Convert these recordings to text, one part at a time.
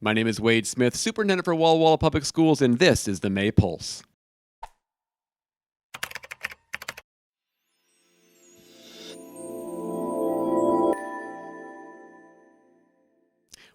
My name is Wade Smith, Superintendent for Walla Walla Public Schools, and this is the May Pulse.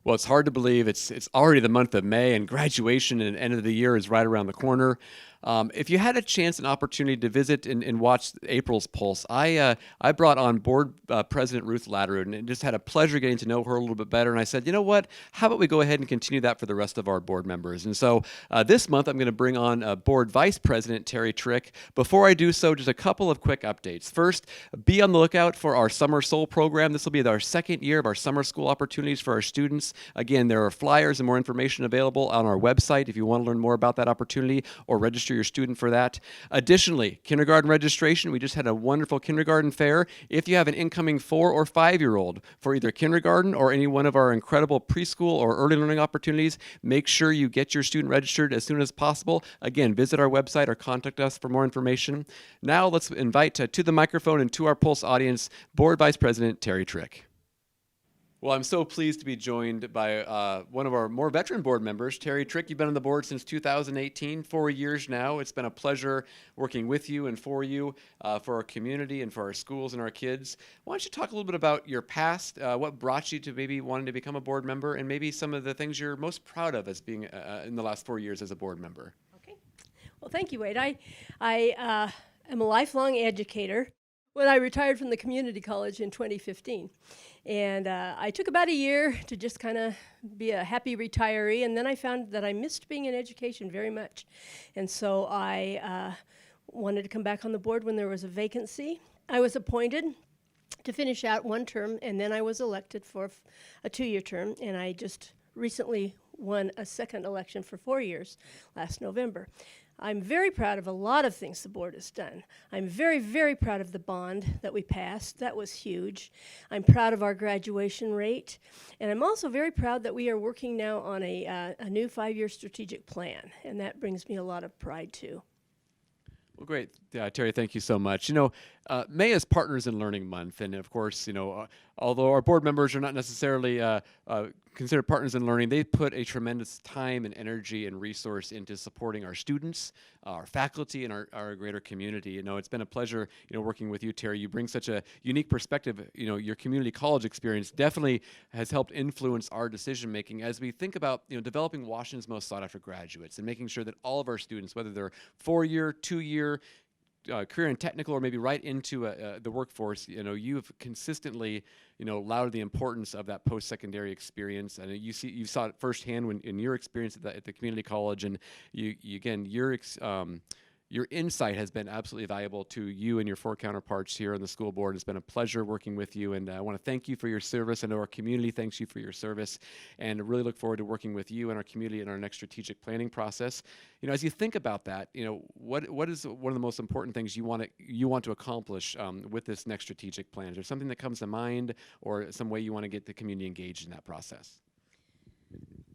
Well, it's hard to believe it's already the month of May, and graduation and end of the year is right around the corner. If you had a chance and opportunity to visit and watch April's Pulse, I brought on board President Ruth Latterud and just had a pleasure getting to know her a little bit better. And I said, you know what? How about we go ahead and continue that for the rest of our board members? And so this month I'm going to bring on Board Vice President Terri Trick. Before I do so, just a couple of quick updates. First, be on the lookout for our Summer Soul program. This will be our second year of our summer school opportunities for our students. Again, there are flyers and more information available on our website if you want to learn more about that opportunity or register your student for that. Additionally, kindergarten registration, we just had a wonderful kindergarten fair. If you have an incoming 4 or 5-year-old for either kindergarten or any one of our incredible preschool or early learning opportunities, make sure you get your student registered as soon as possible. Again, visit our website or contact us for more information. Now let's invite to the microphone and to our Pulse audience, Board Vice President Terri Trick. Well, I'm so pleased to be joined by one of our more veteran board members, Terri Trick. You've been on the board since 2018, 4 years now. It's been a pleasure working with you and for you, for our community and for our schools and our kids. Why don't you talk a little bit about your past, what brought you to maybe wanting to become a board member, and maybe some of the things you're most proud of as being in the last 4 years as a board member. Okay. Well, thank you, Wade. I am a lifelong educator. When I retired from the community college in 2015. And I took about a year to just kind of be a happy retiree, and then I found that I missed being in education very much. And so I wanted to come back on the board when there was a vacancy. I was appointed to finish out one term, and then I was elected for a 2-year term, and I just recently won a second election for 4 years last November. I'm very proud of a lot of things the board has done. I'm very, very proud of the bond that we passed. That was huge. I'm proud of our graduation rate. And I'm also very proud that we are working now on a new 5-year strategic plan. And that brings me a lot of pride, too. Well, great. Terri, thank you so much. May is Partners in Learning Month. And of course, although our board members are not necessarily considered partners in learning, they put a tremendous time and energy and resource into supporting our students, our faculty, and our greater community. It's been a pleasure, working with you, Terri. You bring such a unique perspective. Your community college experience definitely has helped influence our decision making as we think about, developing Washington's most sought after graduates and making sure that all of our students, whether they're 4-year, 2-year, career and technical, or maybe right into the workforce, you've consistently, lauded the importance of that post-secondary experience, and you saw it firsthand in your experience at the community college, and your insight has been absolutely valuable to you and your 4 counterparts here on the school board. It's been a pleasure working with you, and I want to thank you for your service. I know our community thanks you for your service, and I really look forward to working with you and our community in our next strategic planning process. As you think about that, what is one of the most important things you want to accomplish with this next strategic plan? Is there something that comes to mind, or some way you want to get the community engaged in that process?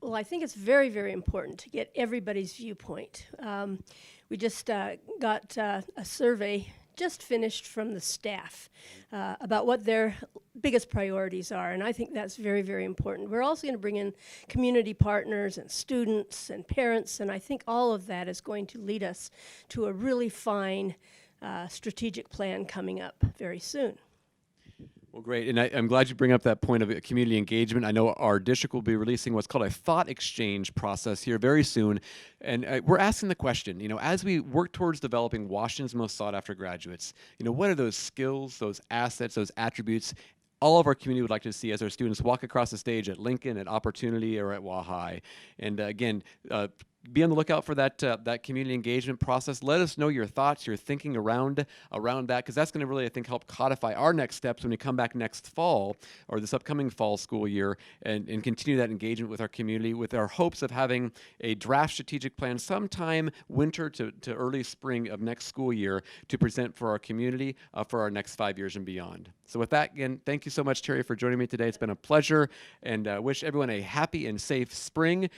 Well, I think it's very, very important to get everybody's viewpoint. We just got a survey just finished from the staff about what their biggest priorities are, and I think that's very, very important. We're also going to bring in community partners and students and parents, and I think all of that is going to lead us to a really fine strategic plan coming up very soon. Well, great, and I'm glad you bring up that point of community engagement. I know our district will be releasing what's called a thought exchange process here very soon, and we're asking the question, as we work towards developing Washington's most sought-after graduates, what are those skills, those assets, those attributes all of our community would like to see as our students walk across the stage at Lincoln, at Opportunity, or at Wahai? And again, be on the lookout for that community engagement process. Let us know your thoughts, your thinking around that, because that's going to really, I think, help codify our next steps when we come back next fall, or this upcoming fall school year, and continue that engagement with our community, with our hopes of having a draft strategic plan sometime winter to early spring of next school year to present for our community for our next 5 years and beyond. So with that, again, thank you so much, Terri, for joining me today. It's been a pleasure, and wish everyone a happy and safe spring.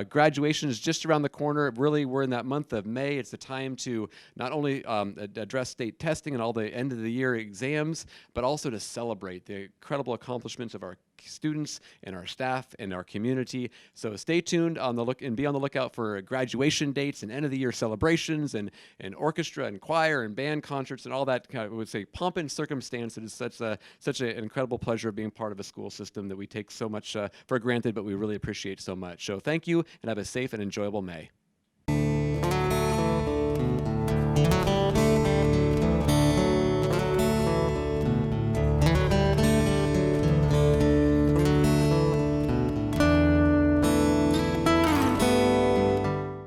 Graduation is just around the corner. Really, we're in that month of May. It's the time to not only address state testing and all the end of the year exams, but also to celebrate the incredible accomplishments of our students and our staff and our community. So stay tuned on the look and be on the lookout for graduation dates and end of the year celebrations and orchestra and choir and band concerts and all that kind of, I would say, pomp and circumstance. It is such an incredible pleasure of being part of a school system that we take so much for granted, but we really appreciate so much. So thank you and have a safe and enjoyable May.